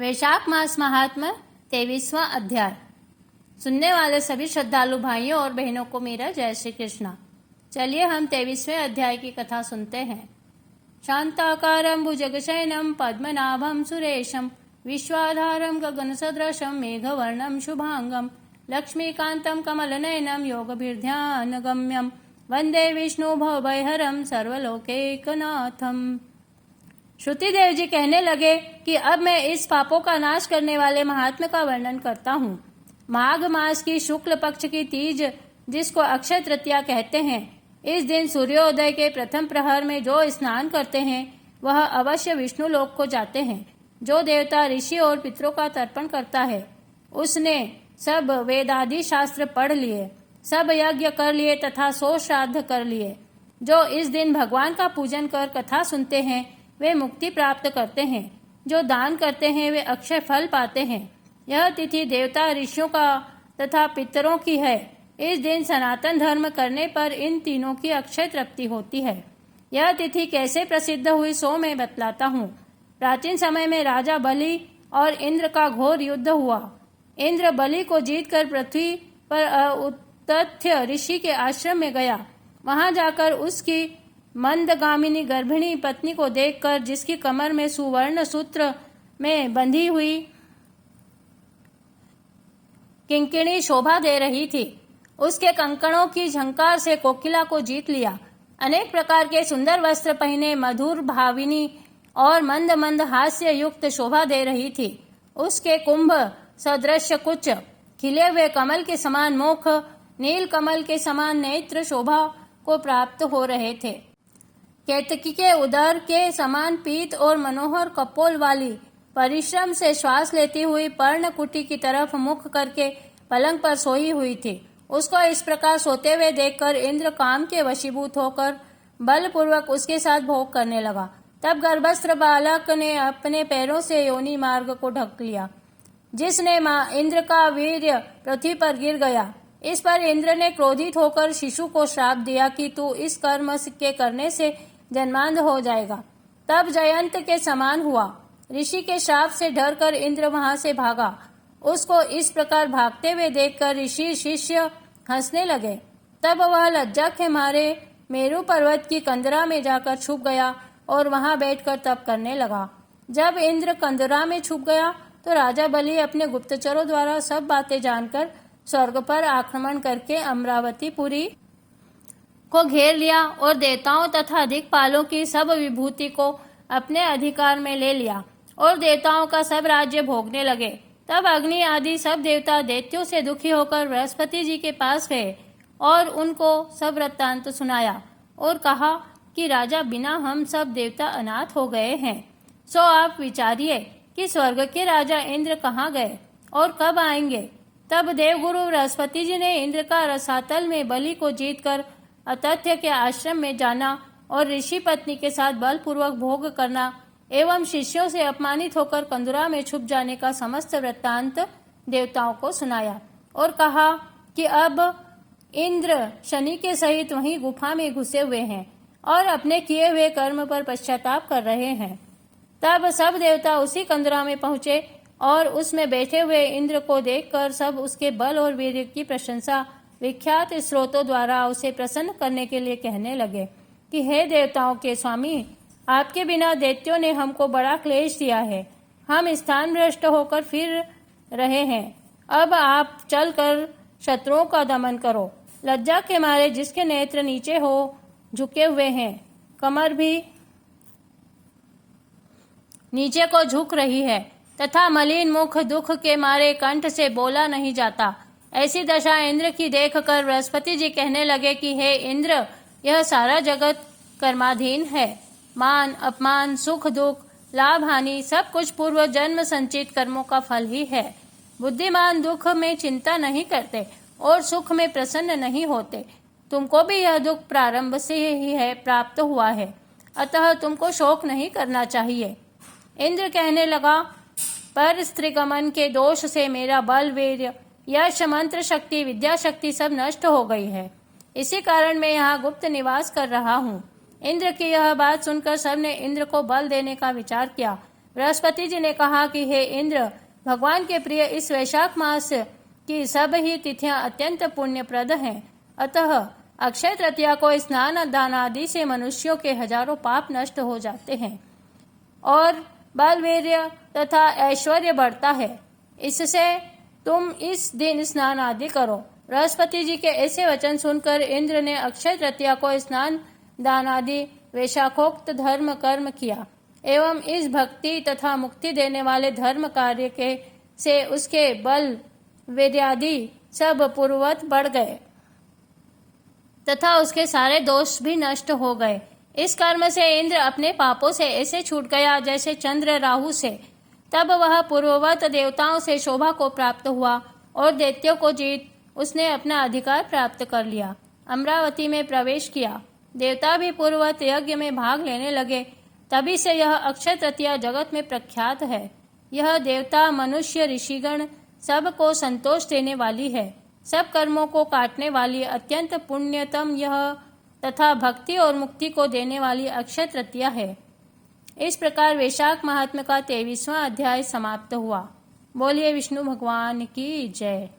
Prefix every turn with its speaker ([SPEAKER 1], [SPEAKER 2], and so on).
[SPEAKER 1] वैशाख मास महात्म्य 23वां अध्याय। सुनने वाले सभी श्रद्धालु भाइयों और बहनों को मेरा जय श्री कृष्ण। चलिए हम 23वें अध्याय की कथा सुनते हैं। शांताकारं भुजगशयनं पद्मनाभं सुरेशं विश्वाधारं गगनसदृशं मेघवर्णं शुभांगं लक्ष्मीकान्तं कमलनयनं योगभिर्ध्यानगम्यं वंदे विष्णु भवभयहरं सर्वलोकैकनाथम्। श्रुतिदेव जी कहने लगे कि अब मैं इस पापों का नाश करने वाले महात्म्य का वर्णन करता हूँ। माघ मास की शुक्ल पक्ष की तीज, जिसको अक्षय तृतीया कहते हैं, इस दिन सूर्योदय के प्रथम प्रहर में जो स्नान करते हैं वह अवश्य विष्णु लोक को जाते हैं। जो देवता ऋषि और पितरों का तर्पण करता है उसने सब वेदादि शास्त्र पढ़ लिए, सब यज्ञ कर लिए तथा 100 श्राद्ध कर लिए। जो इस दिन भगवान का पूजन कर कथा सुनते हैं वे मुक्ति प्राप्त करते हैं। जो दान करते हैं वे अक्षय फल पाते हैं। यह तिथि देवता ऋषियों का तथा पितरों की है। इस दिन सनातन धर्म करने पर इन तीनों की अक्षय तृप्ति होती है। यह तिथि कैसे प्रसिद्ध हुई सो मैं बतलाता हूँ। प्राचीन समय में राजा बलि और इंद्र का घोर युद्ध हुआ। इंद्र बलि को जीतकर पृथ्वी पर उतथ्य ऋषि के आश्रम में गया। वहां जाकर उसकी मंदगामिनी गर्भिणी पत्नी को देखकर, जिसकी कमर में सुवर्ण सूत्र में बंधी हुई किंकिणी शोभा दे रही थी, उसके कंकणों की झंकार से कोकिला को जीत लिया। अनेक प्रकार के सुंदर वस्त्र पहने मधुर भाविनी और मंद मंद हास्य युक्त शोभा दे रही थी। उसके कुंभ सदृश कुच, खिले हुए कमल के समान मुख, नील कमल के समान नेत्र शोभा को प्राप्त हो रहे थे। केतकी के उदर के समान पीत और मनोहर कपोल वाली, परिश्रम से श्वास लेती हुई पर्णकुटी की तरफ मुख करके पलंग पर सोई हुई थी। उसको इस प्रकार सोते हुए देखकर इंद्र काम के वशीभूत होकर बलपूर्वक उसके साथ भोग करने लगा। तब गर्भस्थ बालक ने अपने पैरों से योनि मार्ग को ढक लिया, जिसने इंद्र का वीर्य पृथ्वी पर गिर गया। इस पर इंद्र ने क्रोधित होकर शिशु को श्राप दिया कि तू इस कर्म के करने से जन्मांध हो जाएगा। तब जयंत के समान हुआ। ऋषि के श्राप से डरकर इंद्र वहां से भागा। उसको इस प्रकार भागते हुए देखकर ऋषि शिष्य हंसने लगे। तब वह लज्जा के मारे मेरु पर्वत की कंदरा में जाकर छुप गया और वहां बैठकर तप करने लगा। जब इंद्र कंदरा में छुप गया तो राजा बलि अपने गुप्तचरों द्वारा सब बातें जानकर स्वर्ग पर आक्रमण करके अमरावतीपुरी को घेर लिया और देवताओं तथा दिक्पालों की सब विभूति को अपने अधिकार में ले लिया और देवताओं का सब राज्य भोगने लगे। तब अग्नि आदि सब देवता दैत्यों से दुखी होकर बृहस्पति जी के पास गए और उनको सब वृत्तांत सुनाया और कहा कि राजा, बिना हम सब देवता अनाथ हो गए हैं। सो आप विचारिए कि स्वर्ग के राजा इंद्र कहाँ गए और कब आएंगे। तब देवगुरु बृहस्पति जी ने इंद्र का रसातल में बलि को जीतकर अतथ्य के आश्रम में जाना और ऋषि पत्नी के साथ बलपूर्वक भोग करना एवं शिष्यों से अपमानित होकर कंदुरा में छुप जाने का समस्त वृत्तांत देवताओं को सुनाया और कहा कि अब इंद्र शनि के सहित वहीं गुफा में घुसे हुए हैं और अपने किए हुए कर्म पर पश्चाताप कर रहे हैं। तब सब देवता उसी कंदुरा में पहुंचे और उसमें बैठे हुए इंद्र को देखकर सब उसके बल और वीर्य की प्रशंसा विख्यात स्रोतों द्वारा उसे प्रसन्न करने के लिए कहने लगे कि हे देवताओं के स्वामी, आपके बिना दैत्यों ने हमको बड़ा क्लेश दिया है। हम स्थान भ्रष्ट होकर फिर रहे हैं। अब आप चलकर शत्रुओं का दमन करो। लज्जा के मारे जिसके नेत्र नीचे हो झुके हुए हैं, कमर भी नीचे को झुक रही है तथा मलिन मुख दुख के मारे कंठ से बोला नहीं जाता। ऐसी दशा इंद्र की देखकर बृहस्पति जी कहने लगे कि हे इंद्र, यह सारा जगत कर्माधीन है। मान अपमान, सुख दुख, लाभ हानि सब कुछ पूर्व जन्म संचित कर्मों का फल ही है। बुद्धिमान दुख में चिंता नहीं करते और सुख में प्रसन्न नहीं होते। तुमको भी यह दुख प्रारंभ से ही है प्राप्त हुआ है, अतः तुमको शोक नहीं करना चाहिए। इंद्र कहने लगा, पर स्त्रीगमन के दोष से मेरा बल, वीर्य, यश, मंत्र शक्ति, विद्या शक्ति सब नष्ट हो गई है। इसी कारण मैं यहाँ गुप्त निवास कर रहा हूँ। इंद्र की यह बात सुनकर सबने इंद्र को बल देने का विचार किया। बृहस्पति जी ने कहा कि हे इंद्र, भगवान के प्रिय इस वैशाख मास की सब ही तिथियां अत्यंत पुण्यप्रद हैं। अतः अक्षय तृतीया को स्नान दान आदि से मनुष्यों के हजारों पाप नष्ट हो जाते हैं और बल वीर्य तथा ऐश्वर्य बढ़ता है। इससे तुम इस दिन स्नान आदि करो। बृहस्पति जी के ऐसे वचन सुनकर इंद्र ने अक्षय तृतीया को स्नान दान आदि वैशाखोक्त धर्म कर्म किया एवं इस भक्ति तथा मुक्ति देने वाले धर्म कार्य के से उसके बल वीर्यादि सब पूर्ववत बढ़ गए तथा उसके सारे दोष भी नष्ट हो गए। इस कर्म से इंद्र अपने पापों से ऐसे छूट गया जैसे चंद्र राहु से। तब वह पूर्ववत देवताओं से शोभा को प्राप्त हुआ और दैत्यों को जीत उसने अपना अधिकार प्राप्त कर लिया। अमरावती में प्रवेश किया। देवता भी पूर्ववत यज्ञ में भाग लेने लगे। तभी से यह अक्षय तृतीया जगत में प्रख्यात है। यह देवता मनुष्य ऋषिगण सबको संतोष देने वाली है। सब कर्मों को काटने वाली अत्यंत पुण्यतम यह तथा भक्ति और मुक्ति को देने वाली अक्षय तृतीया है। इस प्रकार वैशाख महात्म्य का 23वां अध्याय समाप्त हुआ। बोलिए विष्णु भगवान की जय।